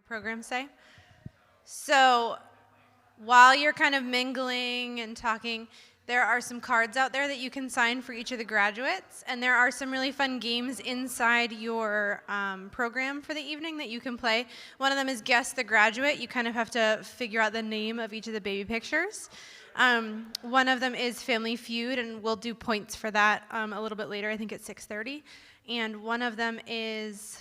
your program say. So while you're kind of mingling and talking, there are some cards out there that you can sign for each of the graduates, and there are some really fun games inside your program for the evening that you can play. One of them is Guess the Graduate. You kind of have to figure out the name of each of the baby pictures. One of them is Family Feud, and we'll do points for that a little bit later, I think at 6:30. And one of them is,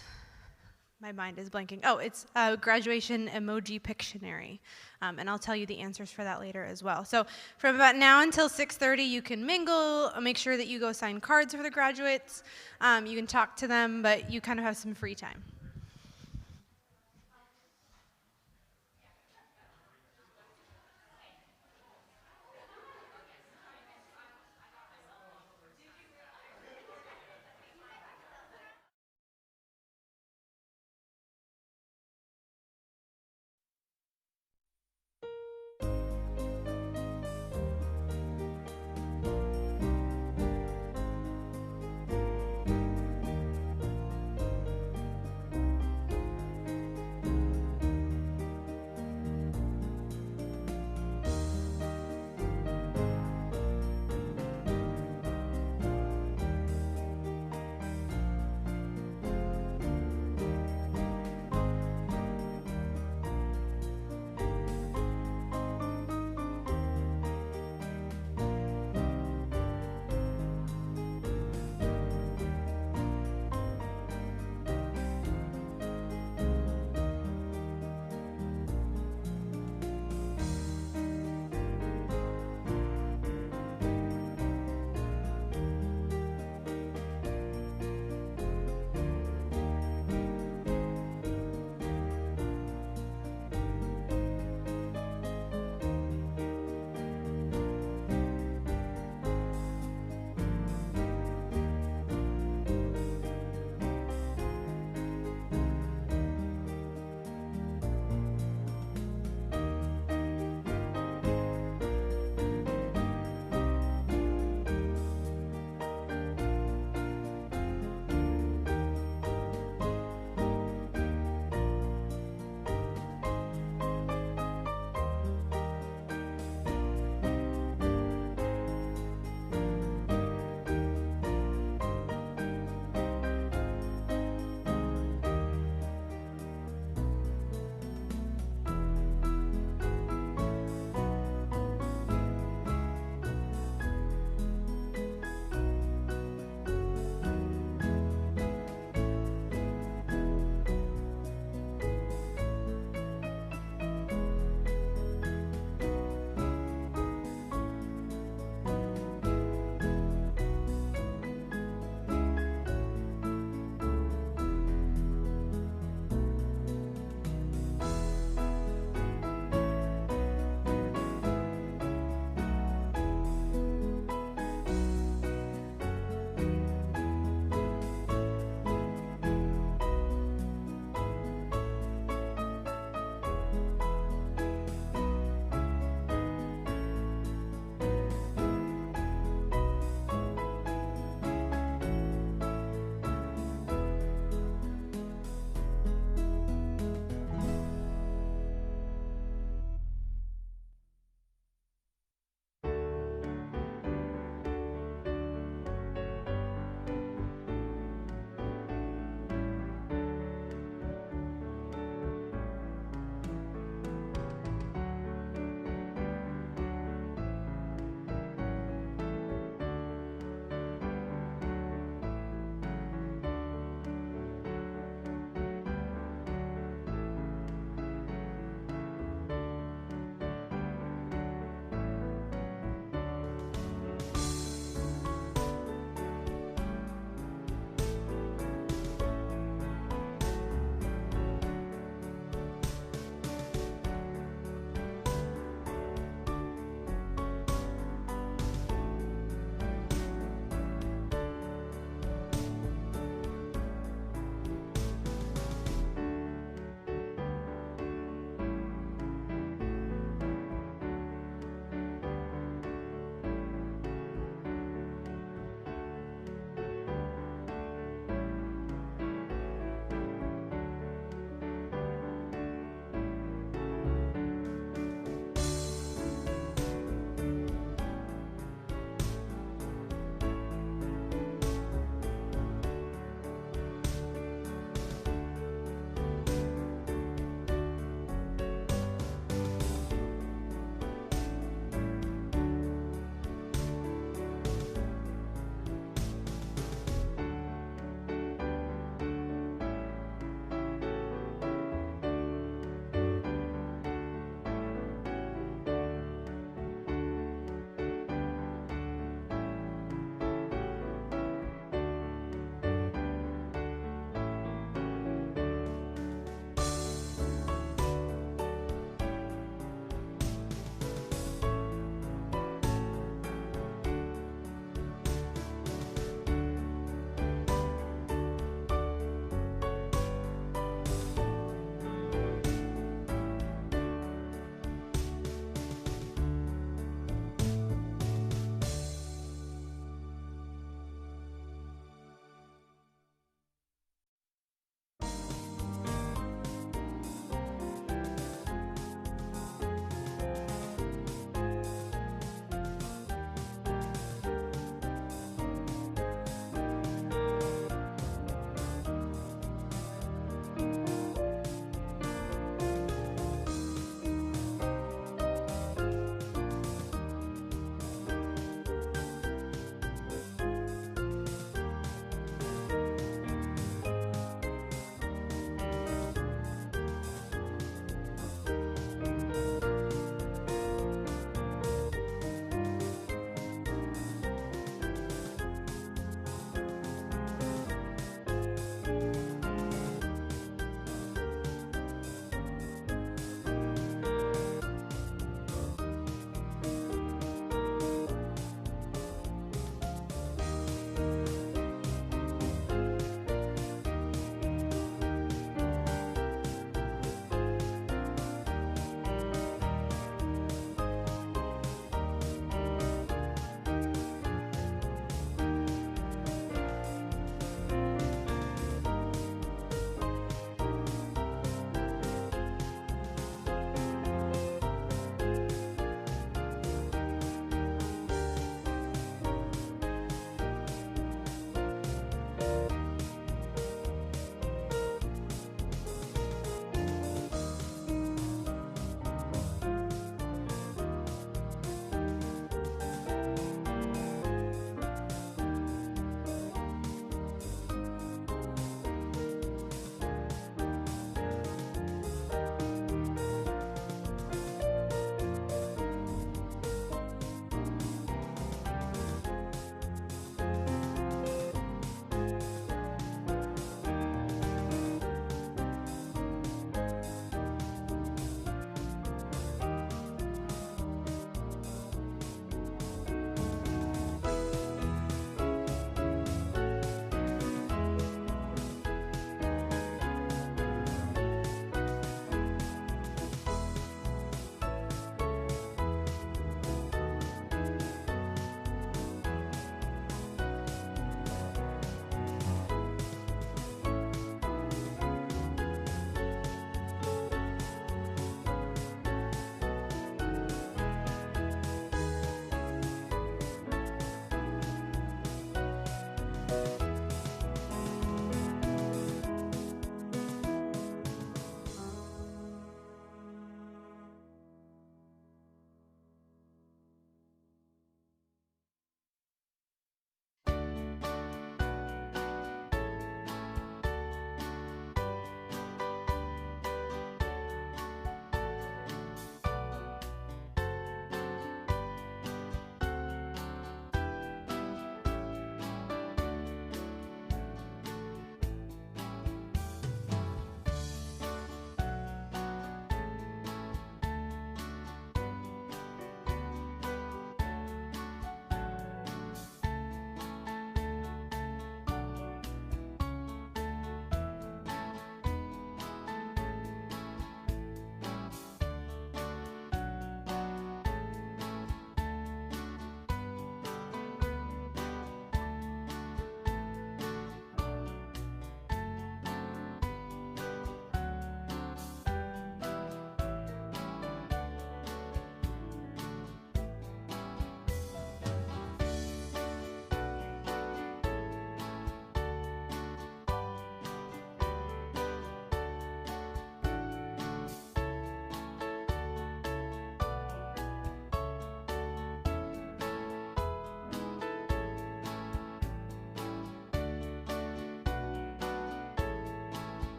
my mind is blanking. Oh, it's Graduation Emoji Pictionary. And I'll tell you the answers for that later as well. So from about now until 6:30, you can mingle, make sure that you go sign cards for the graduates. You can talk to them, but you kind of have some free time.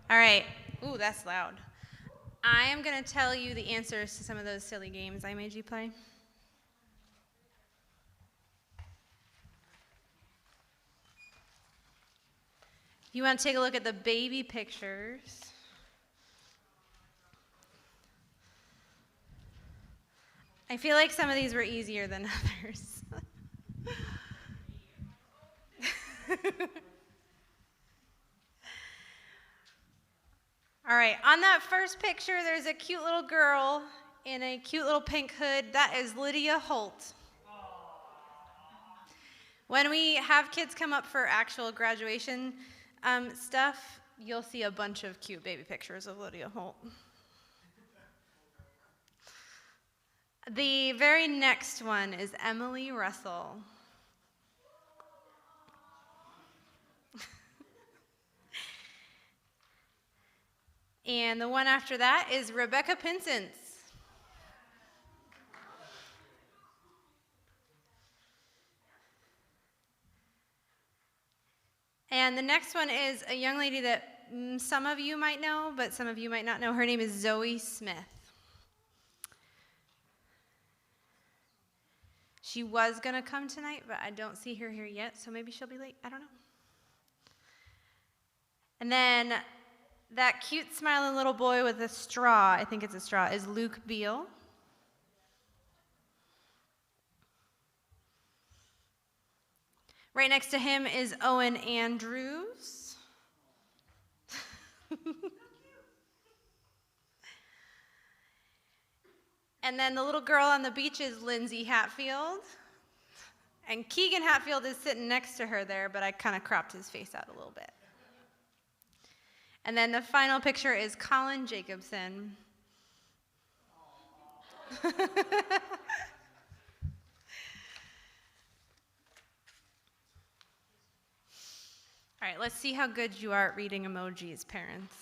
All right. Ooh, that's loud. I am going to tell you the answers to some of those silly games I made you play. You want to take a look at the baby pictures. I feel like some of these were easier than others. All right, on that first picture, there's a cute little girl in a cute little pink hood. That is Lydia Holt. When we have kids come up for actual graduation stuff, you'll see a bunch of cute baby pictures of Lydia Holt. The very next one is Emily Russell. And the one after that is Rebecca Pinsence. And the next one is a young lady that some of you might know, but some of you might not know. Her name is Zoe Smith. She was going to come tonight, but I don't see her here yet, so maybe she'll be late. I don't know. And then that cute smiling little boy with a straw, I think it's a straw, is Luke Beal. Right next to him is Owen Andrews. And then the little girl on the beach is Lindsay Hatfield. And Keegan Hatfield is sitting next to her there, but I kind of cropped his face out a little bit. And then the final picture is Colin Jacobson. All right, let's see how good you are at reading emojis, parents.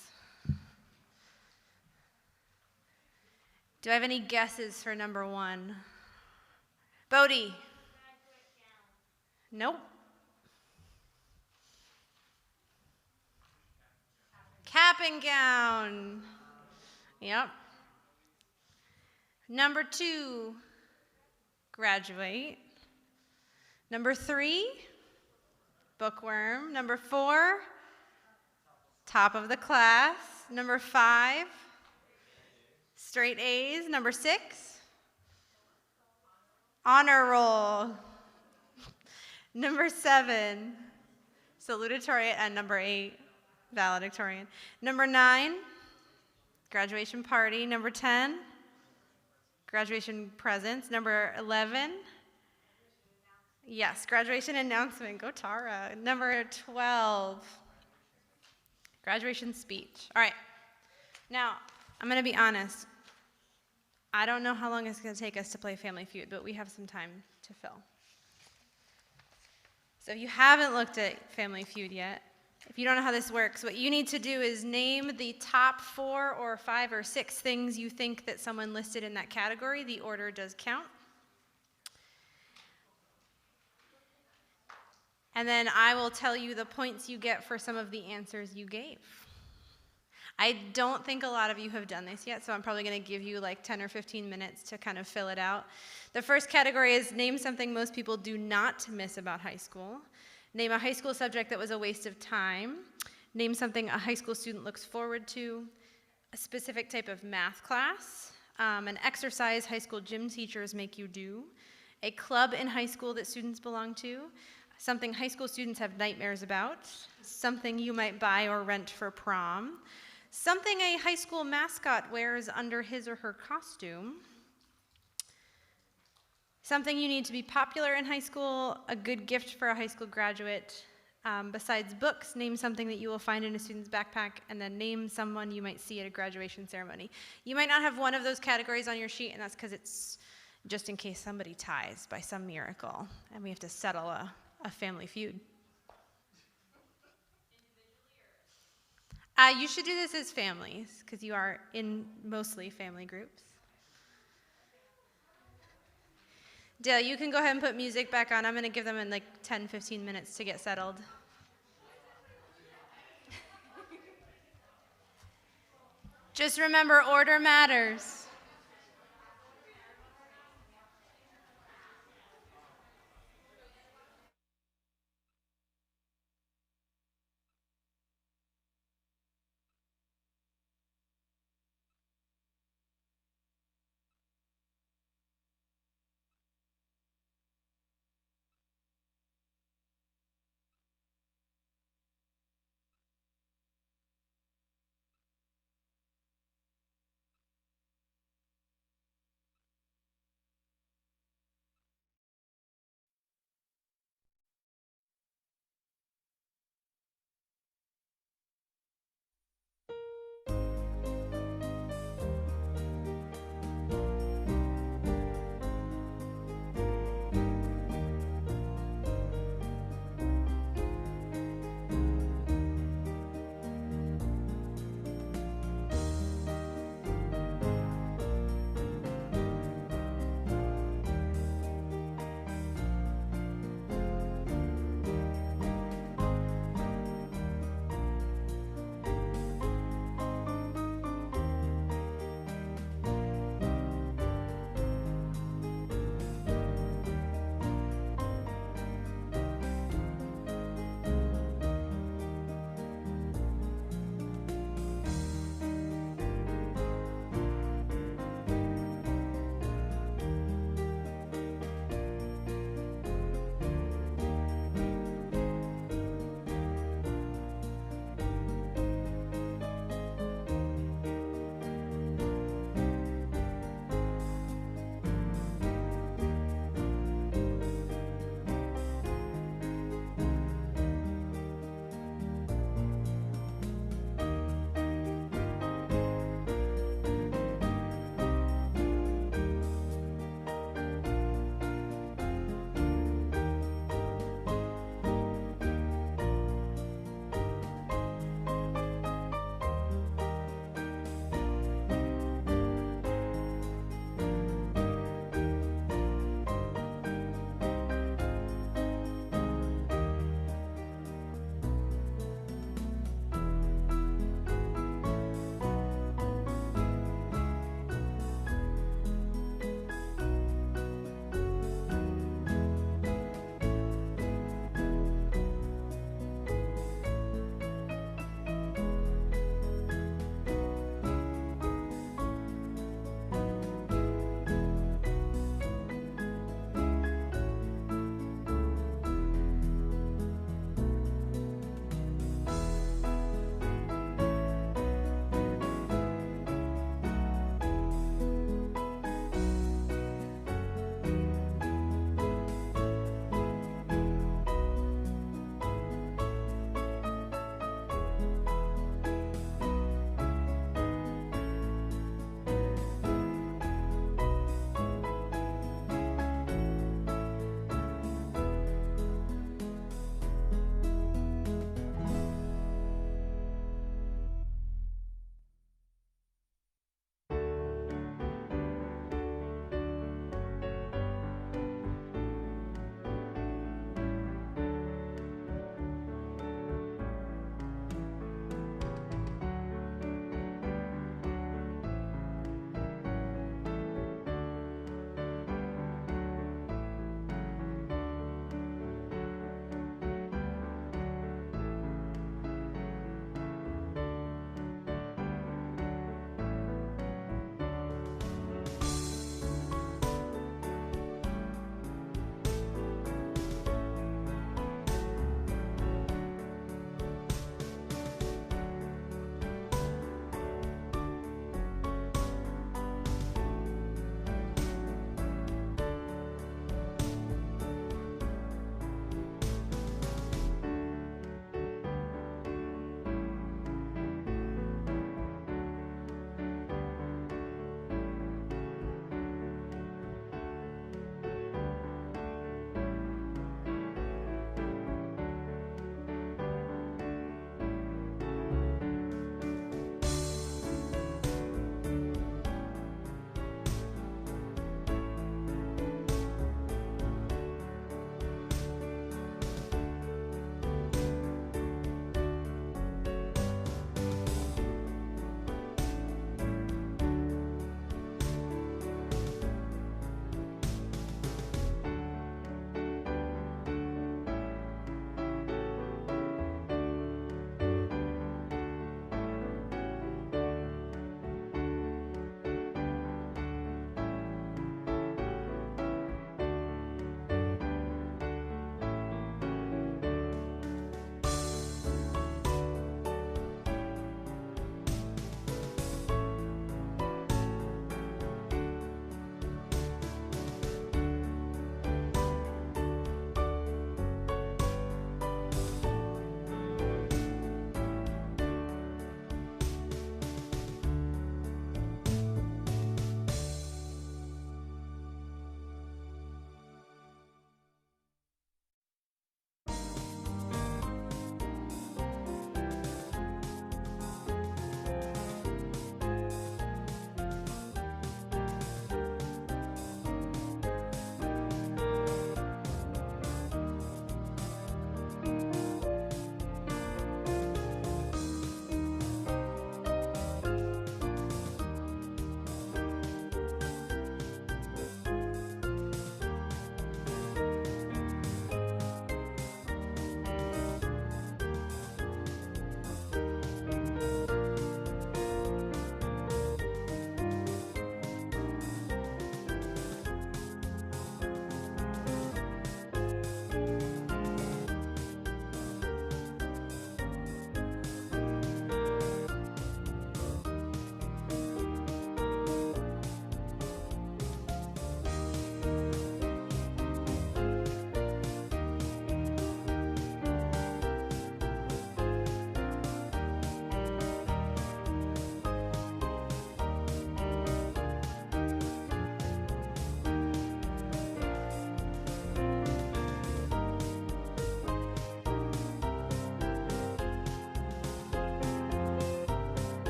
Do I have any guesses for number 1? Bodie? Nope. Cap and gown. Yep. Number 2, graduate. Number 3, bookworm. Number 4, top of the class. Number 5, straight A's. Number 6, honor roll. Number 7, salutatorian. And number 8, valedictorian. Number 9, graduation party. Number 10, graduation presents. Number 11, yes, graduation announcement. Go Tara. Number 12, graduation speech. All right. Now, I'm going to be honest. I don't know how long it's going to take us to play Family Feud, but we have some time to fill. So if you haven't looked at Family Feud yet, if you don't know how this works, what you need to do is name the top 4 or 5 or 6 things you think that someone listed in that category. The order does count. And then I will tell you the points you get for some of the answers you gave. I don't think a lot of you have done this yet, so I'm probably going to give you like 10 or 15 minutes to kind of fill it out. The first category is name something most people do not miss about high school. Name a high school subject that was a waste of time. Name something a high school student looks forward to. A specific type of math class. An exercise high school gym teachers make you do. A club in high school that students belong to. Something high school students have nightmares about. Something you might buy or rent for prom. Something a high school mascot wears under his or her costume. Something you need to be popular in high school, a good gift for a high school graduate. Besides books, name something that you will find in a student's backpack, and then name someone you might see at a graduation ceremony. You might not have one of those categories on your sheet, and that's because it's just in case somebody ties by some miracle, and we have to settle a family feud. You should do this as families, because you are in mostly family groups. Dale, you can go ahead and put music back on. I'm going to give them in like 10, 15 minutes to get settled. Just remember, order matters.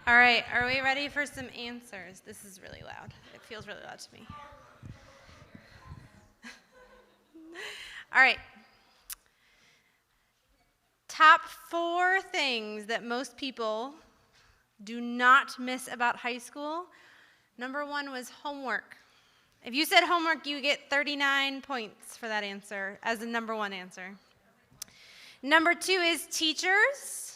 All right, are we ready for some answers? This is really loud. It feels really loud to me. All right. Top 4 things that most people do not miss about high school. Number 1 was homework. If you said homework, you get 39 points for that answer as the number 1 answer. Number 2 is teachers,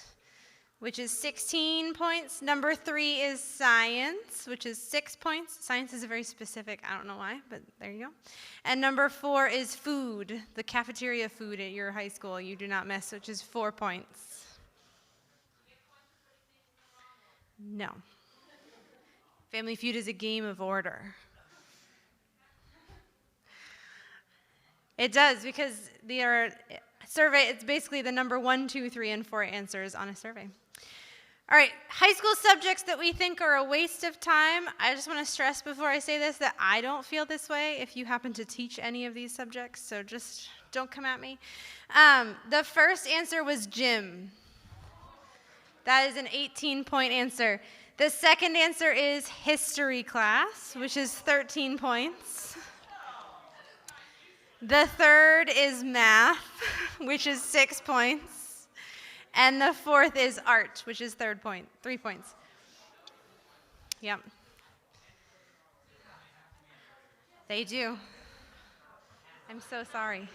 which is 16 points. Number 3 is science, which is 6 points. Science is very specific. I don't know why, but there you go. And number 4 is food, the cafeteria food at your high school you do not miss, which is 4 points. No. Family Feud is a game of order. It does, because survey, it's basically the number 1, 2, 3, and 4 answers on a survey. All right, high school subjects that we think are a waste of time. I just want to stress before I say this that I don't feel this way if you happen to teach any of these subjects, so just don't come at me. The first answer was gym. That is an 18-point answer. The second answer is history class, which is 13 points. The third is math, which is 6 points. And the fourth is art, which is 3 points. Yep. They do. I'm so sorry.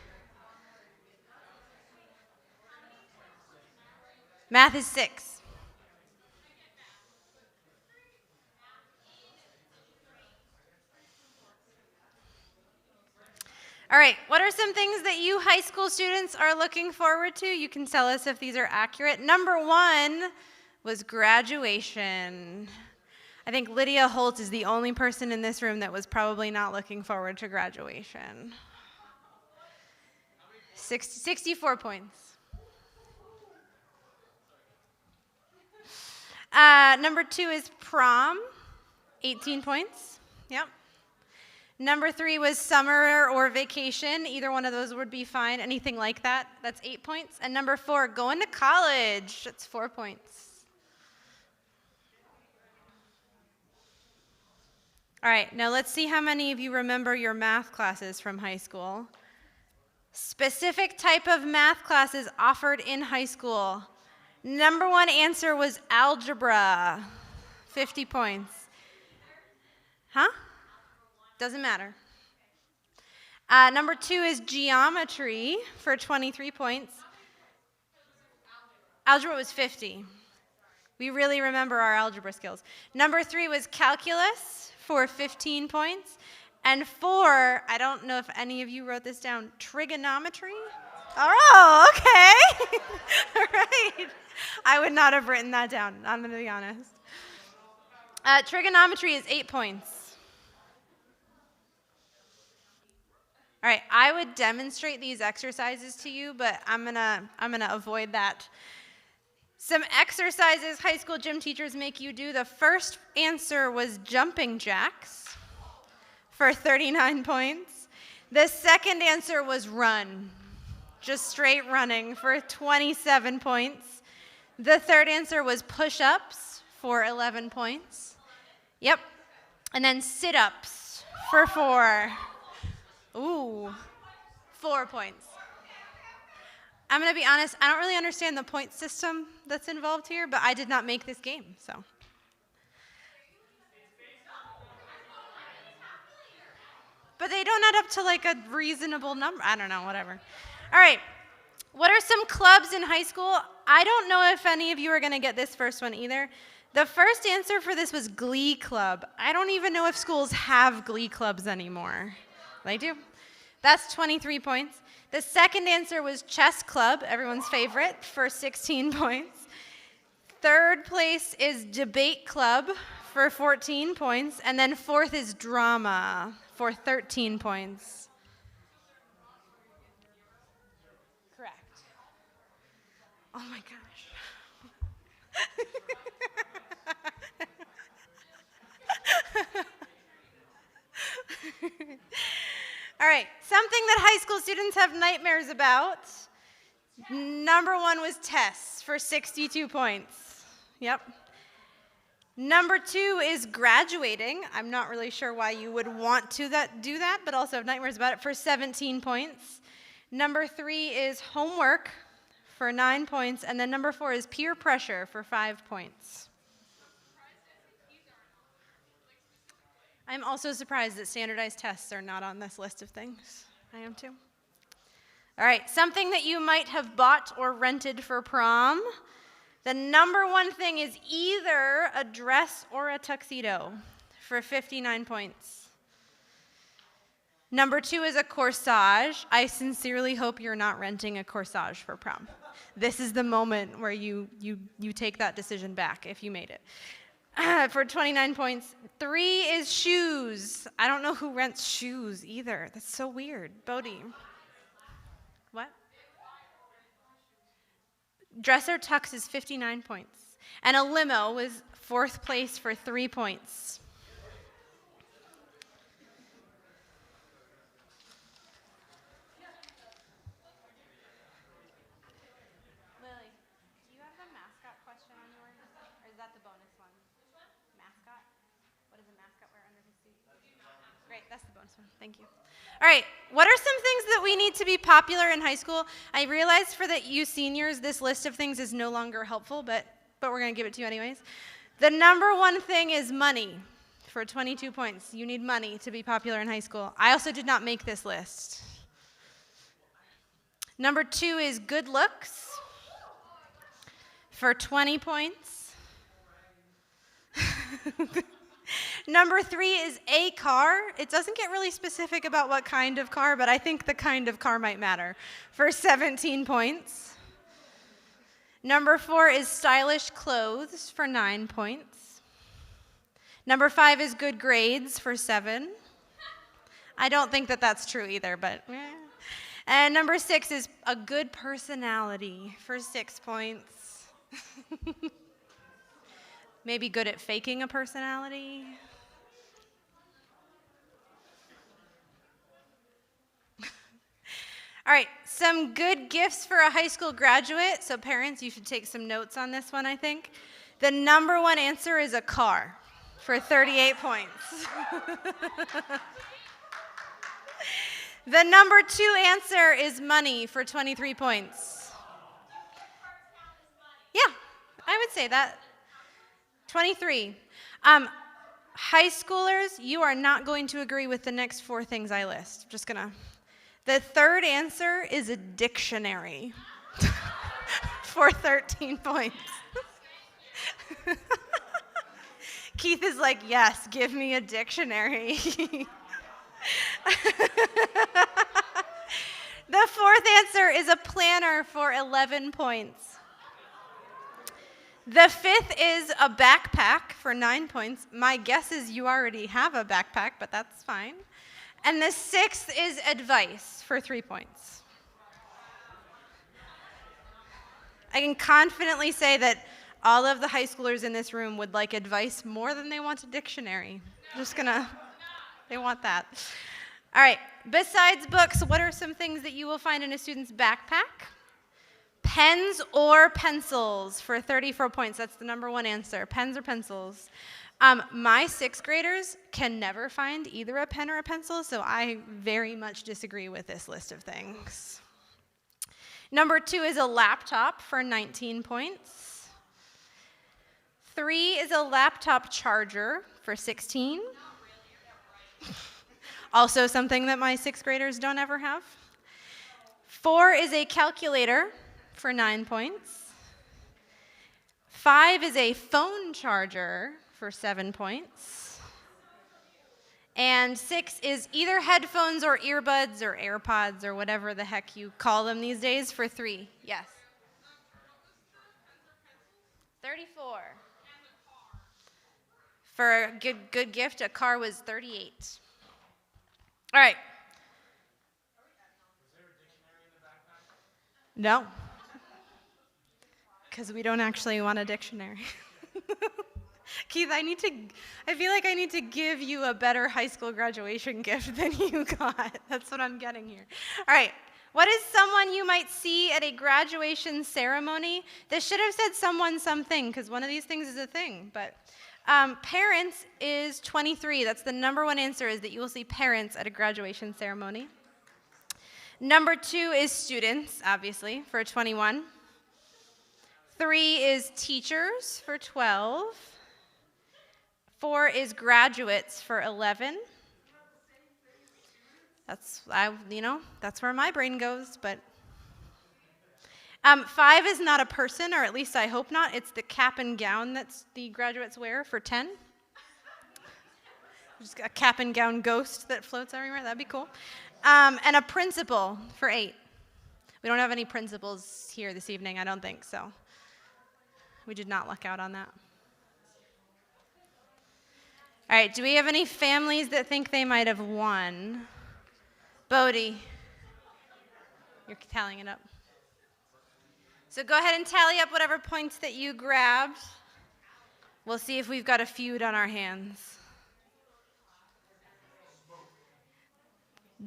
Math is 6. All right, what are some things that you high school students are looking forward to? You can tell us if these are accurate. Number 1 was graduation. I think Lydia Holt is the only person in this room that was probably not looking forward to graduation. 64 points. Number 2 is prom, 18 points. Yep. Number 3 was summer or vacation. Either one of those would be fine. Anything like that, that's 8 points. And number 4, going to college. That's 4 points. All right, now let's see how many of you remember your math classes from high school. Specific type of math classes offered in high school. Number 1 answer was algebra, 50 points. Huh? Doesn't matter. Number 2 is geometry for 23 points. Algebra was 50. We really remember our algebra skills. Number 3 was calculus for 15 points. And 4, I don't know if any of you wrote this down, trigonometry. Oh, okay. All right. I would not have written that down, I'm going to be honest. Trigonometry is 8 points. All right, I would demonstrate these exercises to you, but I'm gonna avoid that. Some exercises high school gym teachers make you do. The first answer was jumping jacks for 39 points. The second answer was run, just straight running for 27 points. The third answer was push-ups for 11 points. Yep, and then sit-ups for 4. Ooh, 4 points. I'm going to be honest, I don't really understand the point system that's involved here, but I did not make this game, so. But they don't add up to like a reasonable number. I don't know, whatever. All right, what are some clubs in high school? I don't know if any of you are going to get this first one either. The first answer for this was Glee Club. I don't even know if schools have Glee Clubs anymore. They do. That's 23 points. The second answer was chess club, everyone's favorite, for 16 points. Third place is debate club for 14 points. And then fourth is drama for 13 points. Correct. Oh my gosh. All right, something that high school students have nightmares about. Number 1 was tests for 62 points. Yep. Number 2 is graduating. I'm not really sure why you would want to do that, but also have nightmares about it, for 17 points. Number 3 is homework for 9 points. And then number 4 is peer pressure for 5 points. I'm also surprised that standardized tests are not on this list of things. I am too. All right, something that you might have bought or rented for prom. The number 1 thing is either a dress or a tuxedo for 59 points. Number 2 is a corsage. I sincerely hope you're not renting a corsage for prom. This is the moment where you take that decision back if you made it. For 29 points. 3 is shoes. I don't know who rents shoes either. That's so weird. Bodhi. What? Dress or tux is 59 points. And a limo was 4th place for 3 points. Lily, do you have the mascot question on yours? Or is that the bonus one? Mascot? What does a mascot wear under his suit? Great, that's the bonus one. Thank you. All right, what are some things that we need to be popular in high school? I realized for you seniors, this list of things is no longer helpful, but we're going to give it to you anyways. The number 1 thing is money for 22 points. You need money to be popular in high school. I also did not make this list. Number 2 is good looks for 20 points. Number 3 is a car. It doesn't get really specific about what kind of car, but I think the kind of car might matter, for 17 points. Number 4 is stylish clothes for 9 points. Number 5 is good grades for 7. I don't think that that's true either, but And number 6 is a good personality for 6 points. Maybe good at faking a personality. All right, some good gifts for a high school graduate. So parents, you should take some notes on this one, I think. The number 1 answer is a car for 38 points. The number 2 answer is money for 23 points. Yeah, I would say that. 23. High schoolers, you are not going to agree with the next 4 things I list. Just gonna. The 3rd answer is a dictionary for 13 points. Keith is like, yes, give me a dictionary. The 4th answer is a planner for 11 points. The 5th is a backpack for 9 points. My guess is you already have a backpack, but that's fine. And the 6th is advice for 3 points. I can confidently say that all of the high schoolers in this room would like advice more than they want a dictionary. They want that. All right, besides books, what are some things that you will find in a student's backpack? Pens or pencils for 34 points. That's the number 1 answer, pens or pencils. My 6th graders can never find either a pen or a pencil, so I very much disagree with this list of things. Number 2 is a laptop for 19 points. 3 is a laptop charger for 16. Also something that my 6th graders don't ever have. 4 is a calculator for 9 points. 5 is a phone charger for 7 points. And 6 is either headphones or earbuds or AirPods or whatever the heck you call them these days for 3. Yes. 34. For a good gift, a car was 38. All right. Was there a dictionary in the backpack? No. Because we don't actually want a dictionary. Keith, I feel like I need to give you a better high school graduation gift than you got. That's what I'm getting here. All right. What is someone you might see at a graduation ceremony? This should have said someone something, because one of these things is a thing. But Parents is 23. That's the number one answer, is that you will see parents at a graduation ceremony. Number 2 is students, obviously, for 21. 3 is teachers for 12. 4 is graduates for 11. That's where my brain goes, but 5 is not a person, or at least I hope not. It's the cap and gown that the graduates wear for 10. Just a cap and gown ghost that floats everywhere. That'd be cool. And a principal for 8. We don't have any principals here this evening, I don't think, so we did not luck out on that. All right, do we have any families that think they might have won? Bodie, you're tallying it up. So go ahead and tally up whatever points that you grabbed. We'll see if we've got a feud on our hands.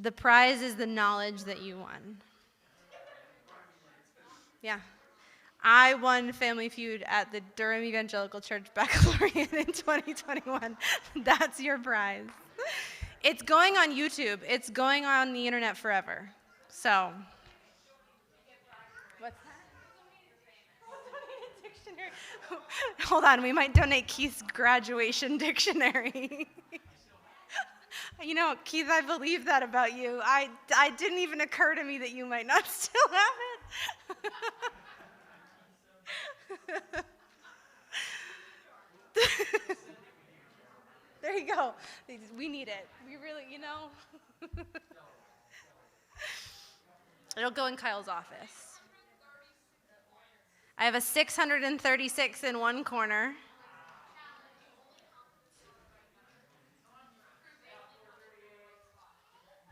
The prize is the knowledge that you won. Yeah. I won Family Feud at the Durham Evangelical Church Baccalaureate in 2021. That's your prize. It's going on YouTube. It's going on the internet forever. So. What's that? Donate a dictionary. Hold on, we might donate Keith's graduation dictionary. You know, Keith, I believe that about you. I didn't even occur to me that you might not still have it. There you go. We need it. We really, It'll go in Kyle's office. I have a 636 in one corner.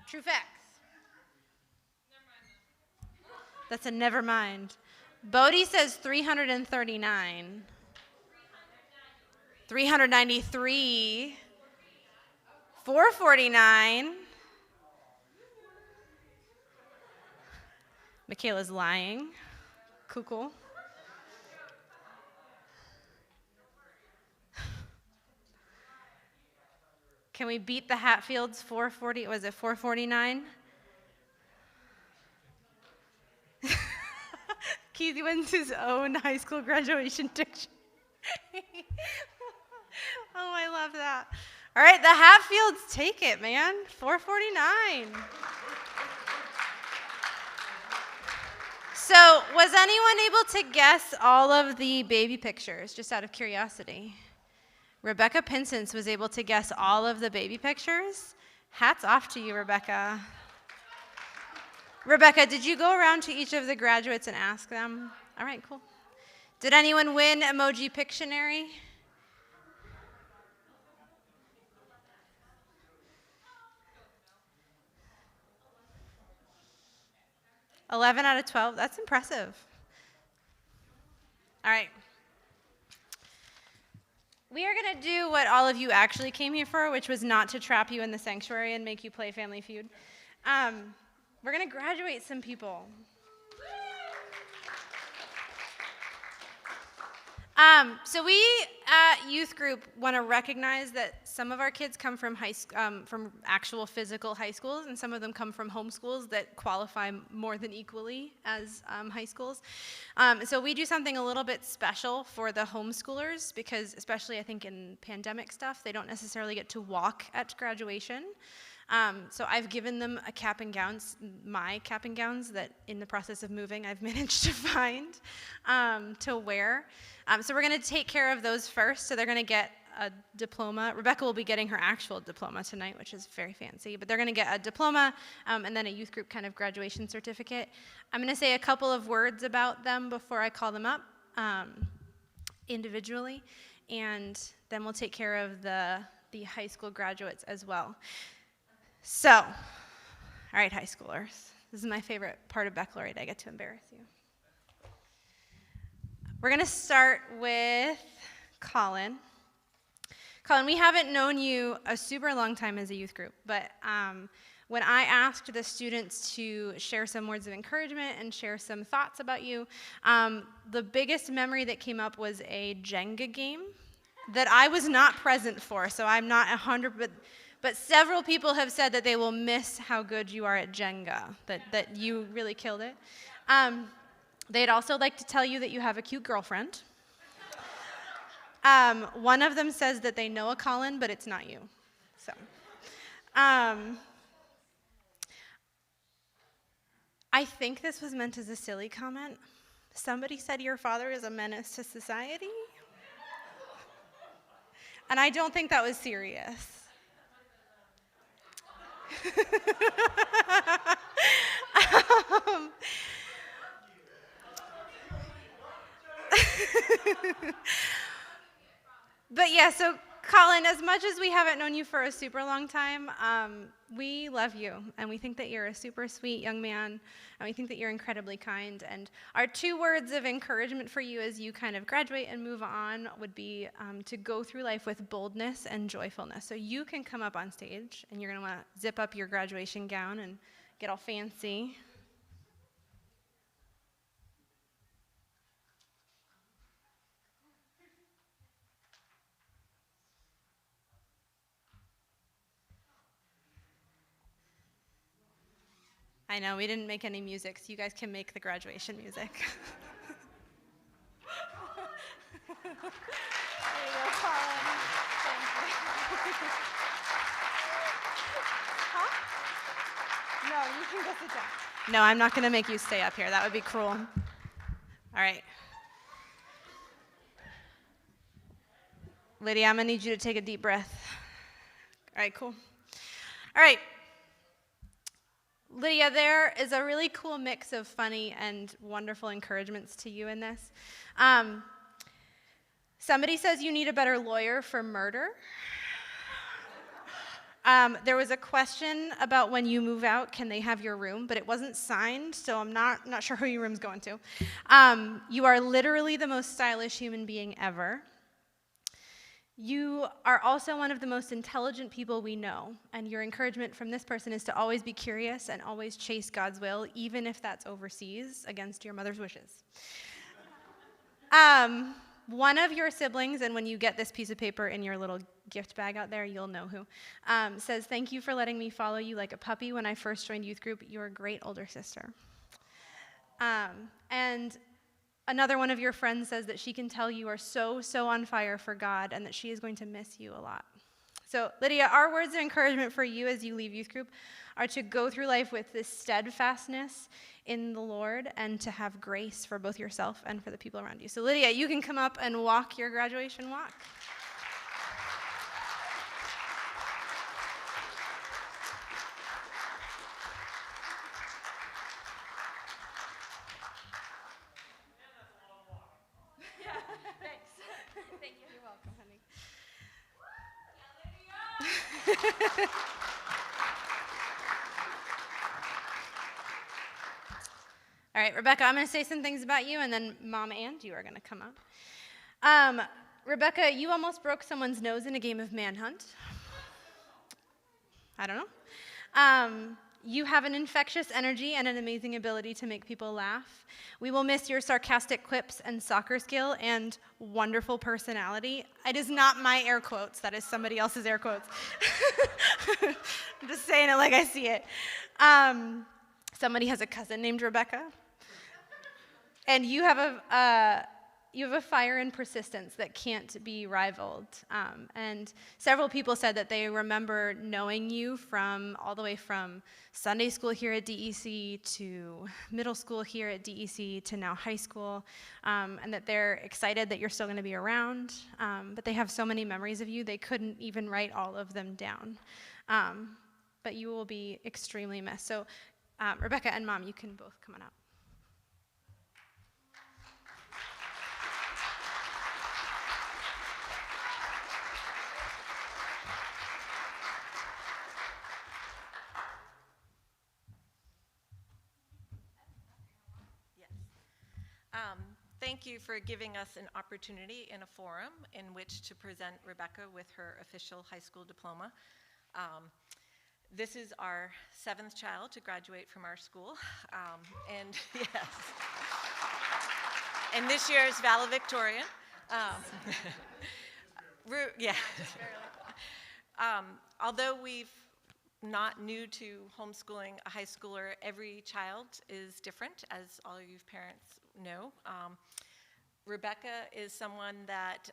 True facts. That's a never mind. Bodie says 339. 393. 449. Michaela's lying. Cool. Can we beat the Hatfields 440? Was it 449? Keith wins his own high school graduation dictionary. Oh, I love that. All right, the Hatfields take it, man. 449. So, was anyone able to guess all of the baby pictures, just out of curiosity? Rebecca Pinsence was able to guess all of the baby pictures. Hats off to you, Rebecca. Rebecca, did you go around to each of the graduates and ask them? All right, cool. Did anyone win Emoji Pictionary? $11 out of 12. That's impressive. All right. We are going to do what all of you actually came here for, which was not to trap you in the sanctuary and make you play Family Feud. We're going to graduate some people. So we at youth group want to recognize that some of our kids come from from actual physical high schools, and some of them come from homeschools that qualify more than equally as high schools. So we do something a little bit special for the homeschoolers, because especially I think in pandemic stuff, they don't necessarily get to walk at graduation. So I've given them a cap and gowns, my cap and gowns that in the process of moving I've managed to find to wear. So we're going to take care of those first. So they're going to get a diploma. Rebecca will be getting her actual diploma tonight, which is very fancy. But they're going to get a diploma and then a youth group kind of graduation certificate. I'm going to say a couple of words about them before I call them up individually. And then we'll take care of the high school graduates as well. So, all right, high schoolers. This is my favorite part of Baccalaureate. I get to embarrass you. We're going to start with Colin. Colin, we haven't known you a super long time as a youth group, but when I asked the students to share some words of encouragement and share some thoughts about you, the biggest memory that came up was a Jenga game that I was not present for, so I'm not 100, but several people have said that they will miss how good you are at Jenga, that you really killed it. They'd also like to tell you that you have a cute girlfriend. One of them says that they know a Colin, but it's not you. So, I think this was meant as a silly comment. Somebody said your father is a menace to society. And I don't think that was serious. But yeah, so Colin, as much as we haven't known you for a super long time, we love you, and we think that you're a super sweet young man, and we think that you're incredibly kind. And our 2 words of encouragement for you as you kind of graduate and move on would be to go through life with boldness and joyfulness. So you can come up on stage, and you're going to want to zip up your graduation gown and get all fancy. I know, we didn't make any music, so you guys can make the graduation music. There you go, Colin. Thank you. Huh? No, you can go sit down. No, I'm not going to make you stay up here. That would be cruel. All right. Lydia, I'm going to need you to take a deep breath. All right, cool. All right. Lydia, there is a really cool mix of funny and wonderful encouragements to you in this. Somebody says you need a better lawyer for murder. There was a question about when you move out, can they have your room? But it wasn't signed, so I'm not sure who your room's going to. You are literally the most stylish human being ever. You are also one of the most intelligent people we know, and your encouragement from this person is to always be curious and always chase God's will, even if that's overseas against your mother's wishes. One of your siblings, and when you get this piece of paper in your little gift bag out there, you'll know who, says, "Thank you for letting me follow you like a puppy when I first joined youth group. You're a great older sister." And another one of your friends says that she can tell you are so on fire for God and that she is going to miss you a lot. So, Lydia, our words of encouragement for you as you leave youth group are to go through life with this steadfastness in the Lord and to have grace for both yourself and for the people around you. So, Lydia, you can come up and walk your graduation walk. All right, Rebecca, I'm going to say some things about you, and then Mom and you are going to come up. Rebecca, you almost broke someone's nose in a game of Manhunt. I don't know. You have an infectious energy and an amazing ability to make people laugh. We will miss your sarcastic quips and soccer skill and wonderful personality. It is not my air quotes. That is somebody else's air quotes. I'm just saying it like I see it. Somebody has a cousin named Rebecca. And you have a fire and persistence that can't be rivaled. And several people said that they remember knowing you from all the way from Sunday school here at DEC to middle school here at DEC to now high school, and that they're excited that you're still going to be around. But they have so many memories of you, they couldn't even write all of them down. But you will be extremely missed. So Rebecca and Mom, you can both come on up. Thank you for giving us an opportunity in a forum in which to present Rebecca with her official high school diploma. This is our 7th child to graduate from our school, and yes, and this year's valedictorian. Yeah. Although we've not new to homeschooling a high schooler, every child is different, as all you parents know. Rebecca is someone that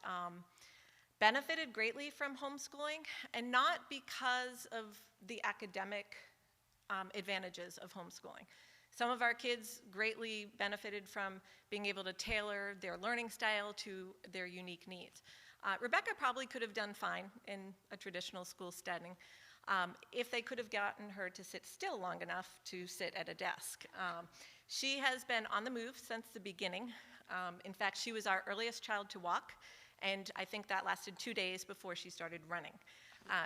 benefited greatly from homeschooling, and not because of the academic advantages of homeschooling. Some of our kids greatly benefited from being able to tailor their learning style to their unique needs. Rebecca probably could have done fine in a traditional school setting if they could have gotten her to sit still long enough to sit at a desk. She has been on the move since the beginning. In fact, she was our earliest child to walk, and I think that lasted 2 days before she started running.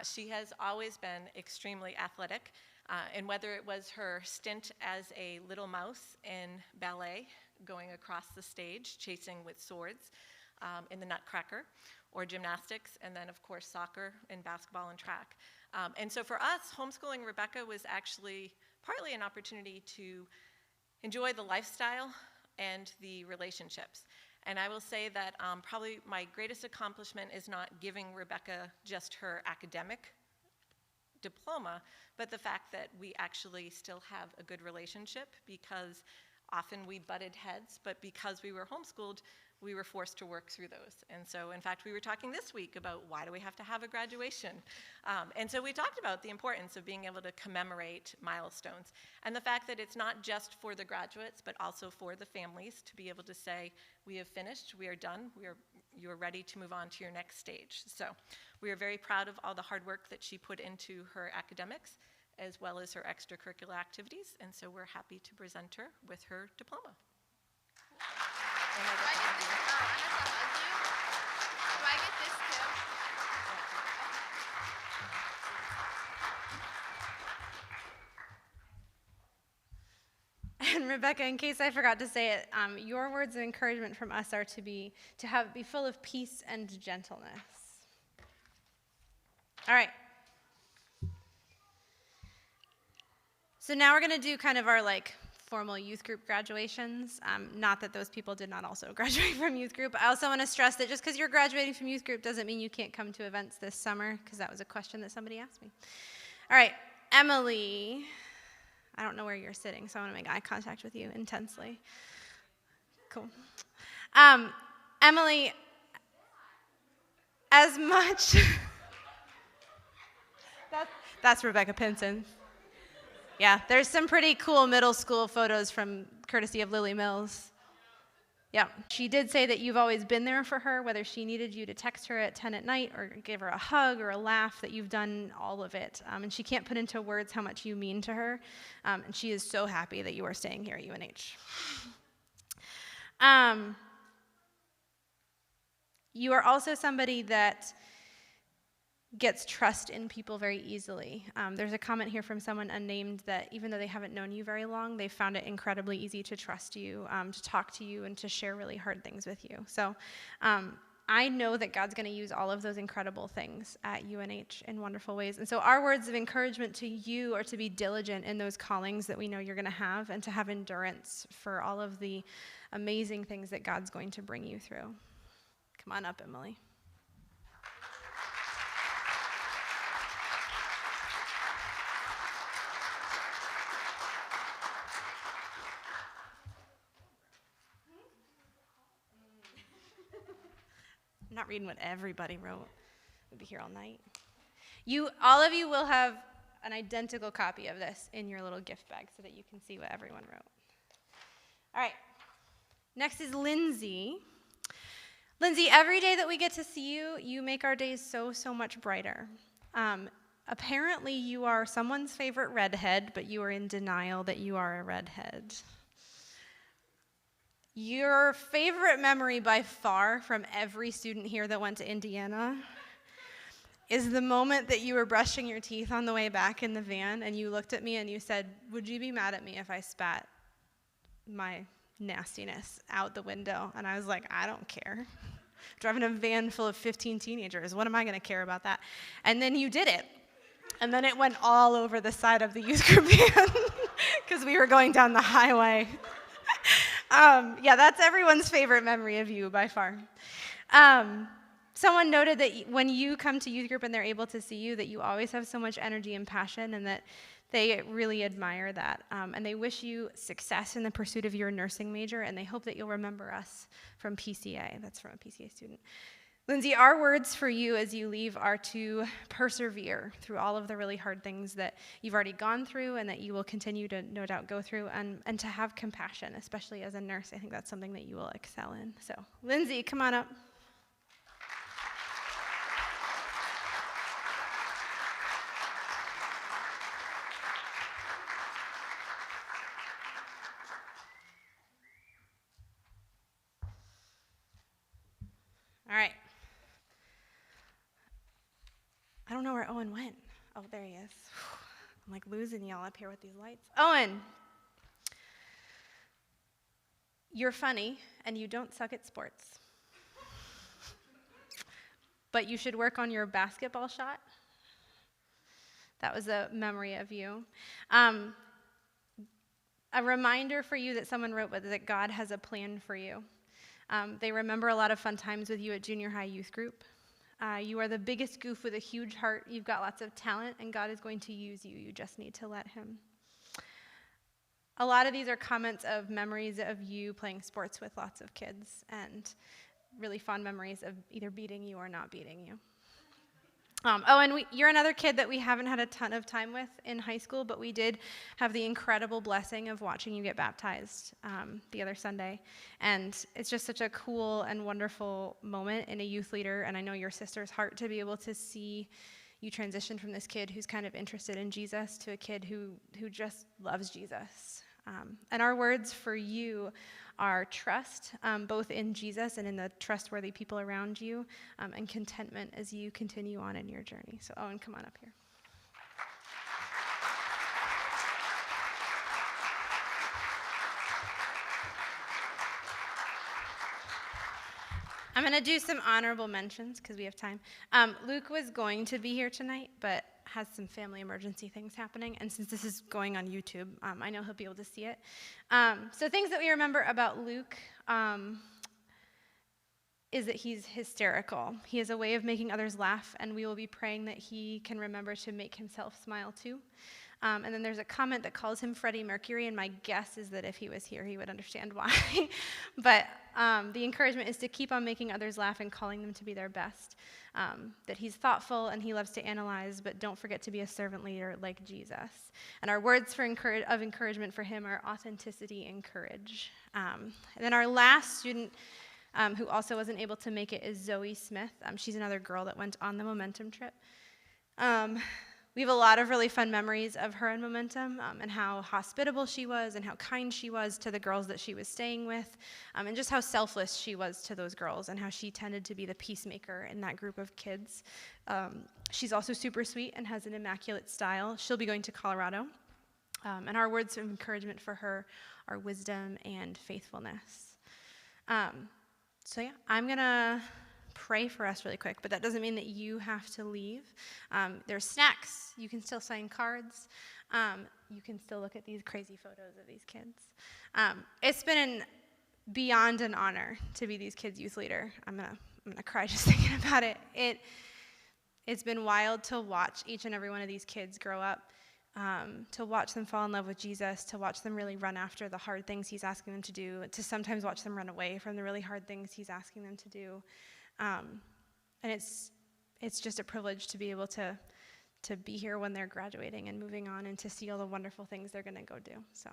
She has always been extremely athletic, and whether it was her stint as a little mouse in ballet, going across the stage, chasing with swords in the Nutcracker, or gymnastics, and then of course soccer and basketball and track. And so for us, homeschooling Rebecca was actually partly an opportunity to enjoy the lifestyle and the relationships. And I will say that probably my greatest accomplishment is not giving Rebecca just her academic diploma, but the fact that we actually still have a good relationship, because often we butted heads, but because we were homeschooled, we were forced to work through those. And so, in fact, we were talking this week about why do we have to have a graduation? And so we talked about the importance of being able to commemorate milestones, and the fact that it's not just for the graduates, but also for the families to be able to say, we have finished, we are done, you're ready to move on to your next stage. So we are very proud of all the hard work that she put into her academics, as well as her extracurricular activities, and so we're happy to present her with her diploma. Do I get this too? And Rebecca, in case I forgot to say it, your words of encouragement from us are to be full of peace and gentleness. All right. So now we're going to do kind of our formal youth group graduations. Not that those people did not also graduate from youth group. I also want to stress that just because you're graduating from youth group doesn't mean you can't come to events this summer, because that was a question that somebody asked me. All right, Emily. I don't know where you're sitting, so I want to make eye contact with you intensely. Cool. Emily, as much... That's Rebecca Pinson. Yeah, there's some pretty cool middle school photos from courtesy of Lily Mills. Yeah, she did say that you've always been there for her, whether she needed you to text her at 10 at night or give her a hug or a laugh, that you've done all of it. And she can't put into words how much you mean to her. And she is so happy that you are staying here at UNH. You are also somebody that gets trust in people very easily. There's a comment here from someone unnamed that even though they haven't known you very long, they found it incredibly easy to trust you, to talk to you, and to share really hard things with you. So I know that God's going to use all of those incredible things at UNH in wonderful ways. And so our words of encouragement to you are to be diligent in those callings that we know you're going to have, and to have endurance for all of the amazing things that God's going to bring you through. Come on up, Emily. I'm not reading what everybody wrote. We'll be here all night. All of you will have an identical copy of this in your little gift bag so that you can see what everyone wrote. All right. Next is Lindsay. Lindsay, every day that we get to see you, you make our days so, so much brighter. Apparently, you are someone's favorite redhead, but you are in denial that you are a redhead. Your favorite memory by far from every student here that went to Indiana is the moment that you were brushing your teeth on the way back in the van, and you looked at me and you said, "Would you be mad at me if I spat my nastiness out the window?" And I was like, I don't care. Driving a van full of 15 teenagers, what am I going to care about that? And then you did it. And then it went all over the side of the youth group van because we were going down the highway. Yeah, that's everyone's favorite memory of you by far. Someone noted that when you come to youth group and they're able to see you, that you always have so much energy and passion, and that they really admire that. And they wish you success in the pursuit of your nursing major, and they hope that you'll remember us from PCA. That's from a PCA student. Lindsay, our words for you as you leave are to persevere through all of the really hard things that you've already gone through and that you will continue to, no doubt, go through, and to have compassion, especially as a nurse. I think that's something that you will excel in. So, Lindsay, come on up. All right. I don't know where Owen went. Oh, there he is. I'm like losing y'all up here with these lights. Owen, you're funny and you don't suck at sports. But you should work on your basketball shot. That was a memory of you. A reminder for you that someone wrote was that God has a plan for you. They remember a lot of fun times with you at junior high youth group. You are the biggest goof with a huge heart. You've got lots of talent, and God is going to use you. You just need to let him. A lot of these are comments of memories of you playing sports with lots of kids, and really fond memories of either beating you or not beating you. And you're another kid that we haven't had a ton of time with in high school, but we did have the incredible blessing of watching you get baptized the other Sunday. And it's just such a cool and wonderful moment in a youth leader, and I know your sister's heart, to be able to see you transition from this kid who's kind of interested in Jesus to a kid who just loves Jesus. And our words for you are trust, both in Jesus and in the trustworthy people around you, and contentment as you continue on in your journey. So Owen, come on up here. I'm going to do some honorable mentions because we have time. Luke was going to be here tonight, but has some family emergency things happening, and since this is going on YouTube, I know he'll be able to see it. So things that we remember about Luke is that he's hysterical. He has a way of making others laugh, and we will be praying that he can remember to make himself smile too. And then there's a comment that calls him Freddie Mercury, and my guess is that if he was here, he would understand why. But the encouragement is to keep on making others laugh and calling them to be their best. That he's thoughtful and he loves to analyze, but don't forget to be a servant leader like Jesus. And our words of encouragement for him are authenticity and courage. And then our last student who also wasn't able to make it is Zoe Smith. She's another girl that went on the Momentum trip. We have a lot of really fun memories of her in Momentum, and how hospitable she was and how kind she was to the girls that she was staying with, and just how selfless she was to those girls and how she tended to be the peacemaker in that group of kids. She's also super sweet and has an immaculate style. She'll be going to Colorado, and our words of encouragement for her are wisdom and faithfulness. So yeah, I'm going to pray for us really quick, but that doesn't mean that you have to leave. There's snacks. You can still sign cards. You can still look at these crazy photos of these kids. It's been beyond an honor to be these kids' youth leader. I'm gonna cry just thinking about it. It's been wild to watch each and every one of these kids grow up, to watch them fall in love with Jesus, to watch them really run after the hard things he's asking them to do, to sometimes watch them run away from the really hard things he's asking them to do. And it's just a privilege to be able to be here when they're graduating and moving on, and to see all the wonderful things they're going to go do. So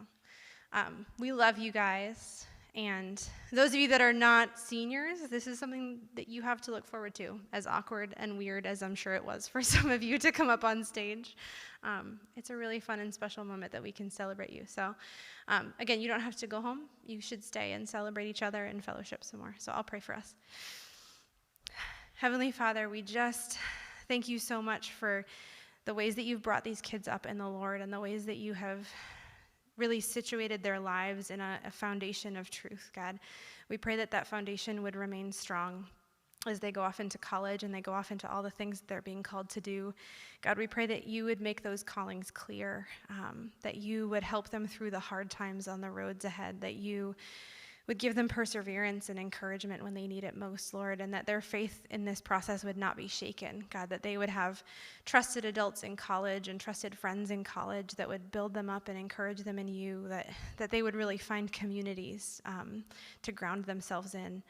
we love you guys. And those of you that are not seniors, this is something that you have to look forward to, as awkward and weird as I'm sure it was for some of you to come up on stage. It's a really fun and special moment that we can celebrate you. So again, you don't have to go home. You should stay and celebrate each other and fellowship some more. So I'll pray for us. Heavenly Father, we just thank you so much for the ways that you've brought these kids up in the Lord, and the ways that you have really situated their lives in a foundation of truth, God. We pray that that foundation would remain strong as they go off into college and they go off into all the things they're being called to do. God, we pray that you would make those callings clear, that you would help them through the hard times on the roads ahead, that you would give them perseverance and encouragement when they need it most, Lord, and that their faith in this process would not be shaken. God, that they would have trusted adults in college and trusted friends in college that would build them up and encourage them in you, that they would really find communities to ground themselves in.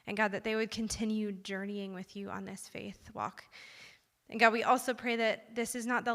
And God, that they would continue journeying with you on this faith walk. And God, we also pray that this is not the